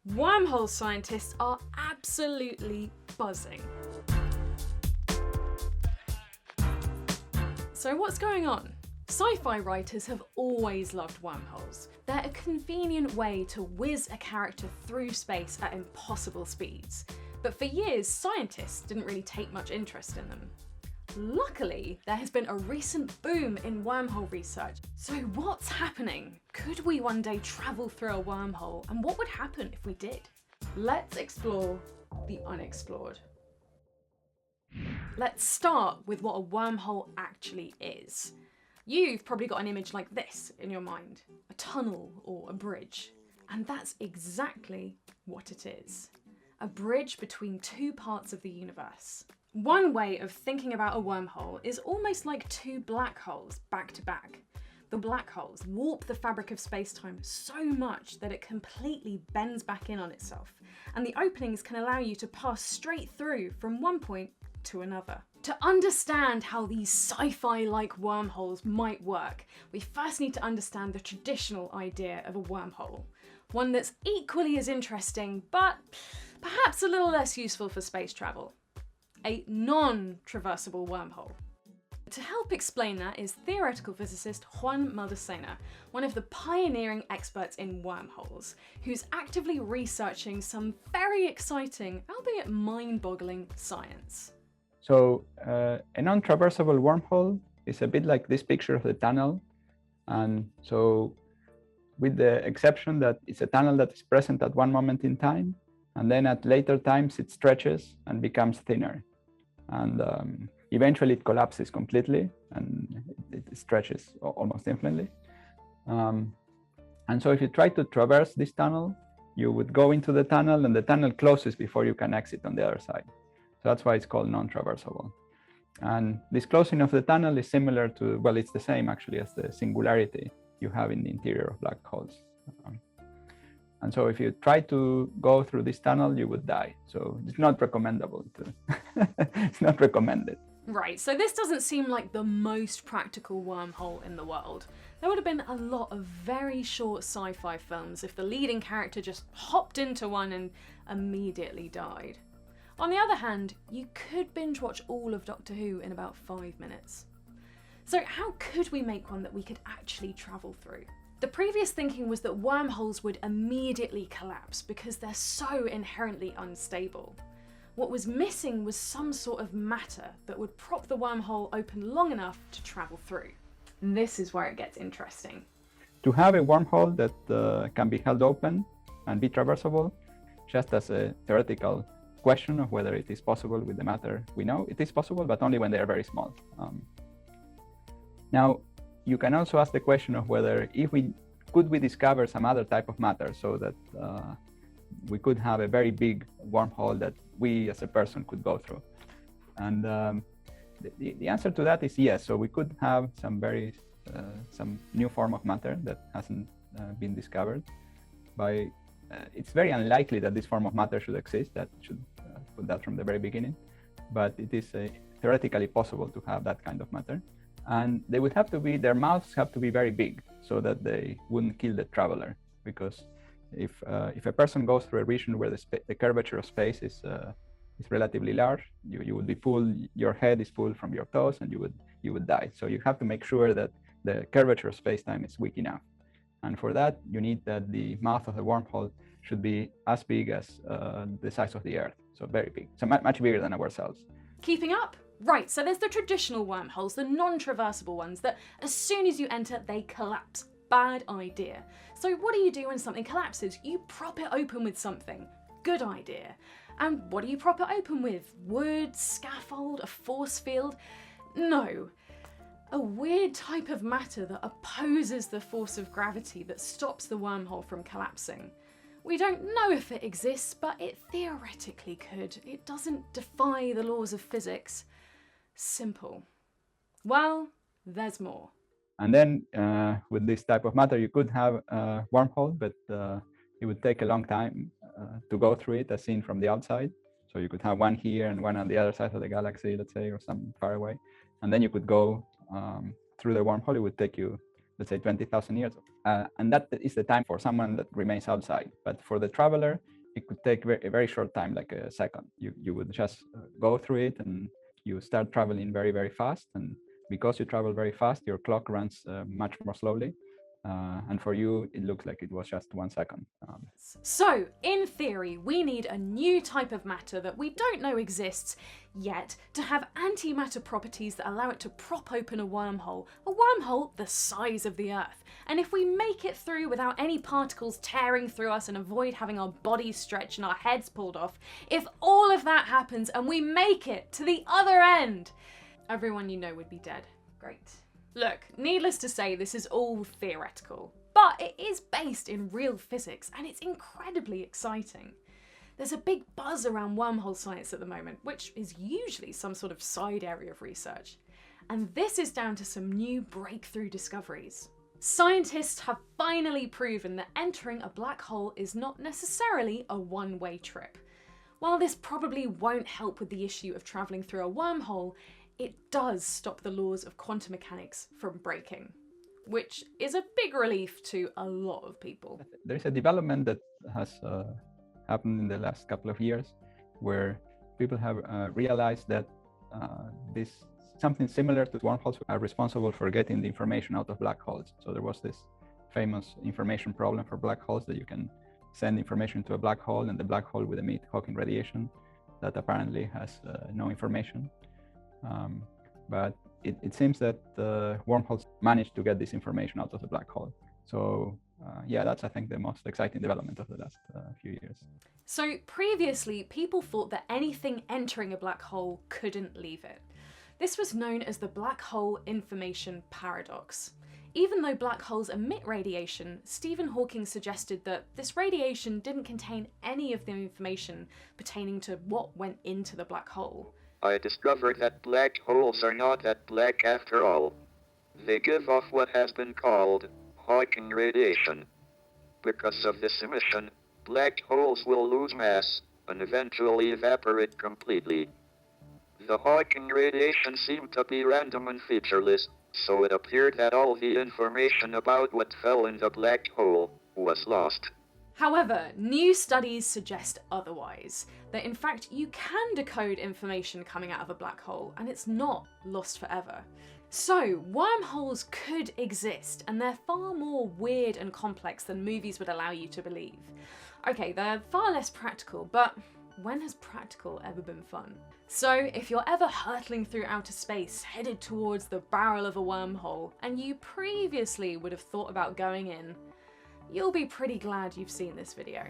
Wormhole scientists are absolutely buzzing. So what's going on? Sci-fi writers have always loved wormholes. They're a convenient way to whiz a character through space at impossible speeds. But for years, scientists didn't really take much interest in them. Luckily, there has been a recent boom in wormhole research. So what's happening? Could we one day travel through a wormhole? And what would happen if we did? Let's explore the unexplored. Let's start with what a wormhole actually is. You've probably got an image like this in your mind, a tunnel or a bridge. And that's exactly what it is. A bridge between two parts of the universe. One way of thinking about a wormhole is almost like two black holes back to back. The black holes warp the fabric of space-time so much that it completely bends back in on itself, and the openings can allow you to pass straight through from one point to another. To understand how these sci-fi-like wormholes might work, we first need to understand the traditional idea of a wormhole. One that's equally as interesting, but perhaps a little less useful for space travel. A non-traversable wormhole. To help explain that is theoretical physicist Juan Maldacena, one of the pioneering experts in wormholes, who's actively researching some very exciting, albeit mind-boggling, science. So a non-traversable wormhole is a bit like this picture of the tunnel. And so with the exception that it's a tunnel that is present at one moment in time, and then at later times it stretches and becomes thinner. And eventually it collapses completely and it stretches almost infinitely. And so if you try to traverse this tunnel, you would go into the tunnel and the tunnel closes before you can exit on the other side. So that's why it's called non-traversable. And this closing of the tunnel is similar to, well, it's the same actually as the singularity you have in the interior of black holes. And so if you try to go through this tunnel, you would die. So it's not recommendable to, it's not recommended. Right, so this doesn't seem like the most practical wormhole in the world. There would have been a lot of very short sci-fi films if the leading character just hopped into one and immediately died. On the other hand, you could binge watch all of Doctor Who in about 5 minutes. So how could we make one that we could actually travel through? The previous thinking was that wormholes would immediately collapse because they're so inherently unstable. What was missing was some sort of matter that would prop the wormhole open long enough to travel through. And this is where it gets interesting. To have a wormhole that can be held open and be traversable, just as a theoretical question of whether it is possible with the matter we know, it is possible, but only when they are very small. Now, you can also ask the question of whether could we discover some other type of matter so that we could have a very big wormhole that we as a person could go through. And the answer to that is yes. So we could have some new form of matter that hasn't been discovered. It's very unlikely that this form of matter should exist. That should put that from the very beginning. But it is theoretically possible to have that kind of matter. And they would have to be, their mouths have to be very big so that they wouldn't kill the traveler. Because if a person goes through a region where the curvature of space is relatively large, you would be pulled, your head is pulled from your toes and you would die. So you have to make sure that the curvature of space-time is weak enough. And for that, you need that the mouth of the wormhole should be as big as the size of the Earth. So very big, so much bigger than ourselves. Keeping up? Right, so there's the traditional wormholes, the non-traversable ones that as soon as you enter, they collapse. Bad idea. So what do you do when something collapses? You prop it open with something. Good idea. And what do you prop it open with? Wood, scaffold, a force field? No. A weird type of matter that opposes the force of gravity that stops the wormhole from collapsing. We don't know if it exists, but it theoretically could. It doesn't defy the laws of physics. Simple. Well, there's more. And then with this type of matter, you could have a wormhole, but it would take a long time to go through it as seen from the outside. So you could have one here and one on the other side of the galaxy, let's say, or some far away. And then you could go through the wormhole. It would take you, let's say, 20,000 years. And that is the time for someone that remains outside. But for the traveler, it could take a very short time, like a second. You would just go through it and you start traveling very, very fast. And because you travel very fast, your clock runs much more slowly. And for you, it looks like it was just 1 second. So, in theory, we need a new type of matter that we don't know exists yet to have antimatter properties that allow it to prop open a wormhole the size of the Earth. And if we make it through without any particles tearing through us and avoid having our bodies stretched and our heads pulled off, if all of that happens and we make it to the other end, everyone you know would be dead. Great. Look, needless to say, this is all theoretical, but it is based in real physics and it's incredibly exciting. There's a big buzz around wormhole science at the moment, which is usually some sort of side area of research. And this is down to some new breakthrough discoveries. Scientists have finally proven that entering a black hole is not necessarily a one-way trip. While this probably won't help with the issue of travelling through a wormhole, it does stop the laws of quantum mechanics from breaking, which is a big relief to a lot of people. There's a development that has happened in the last couple of years where people have realized that something similar to wormholes are responsible for getting the information out of black holes. So there was this famous information problem for black holes, that you can send information to a black hole and the black hole would emit Hawking radiation that apparently has no information. But it seems that wormholes managed to get this information out of the black hole. So yeah, that's, I think, the most exciting development of the last few years. So previously, people thought that anything entering a black hole couldn't leave it. This was known as the black hole information paradox. Even though black holes emit radiation, Stephen Hawking suggested that this radiation didn't contain any of the information pertaining to what went into the black hole. I discovered that black holes are not that black after all. They give off what has been called Hawking radiation. Because of this emission, black holes will lose mass and eventually evaporate completely. The Hawking radiation seemed to be random and featureless, so it appeared that all the information about what fell in the black hole was lost. However, new studies suggest otherwise, that in fact you can decode information coming out of a black hole and it's not lost forever. So, wormholes could exist, and they're far more weird and complex than movies would allow you to believe. Okay, they're far less practical, but when has practical ever been fun? So, if you're ever hurtling through outer space, headed towards the barrel of a wormhole, and you previously would have thought about going in, you'll be pretty glad you've seen this video.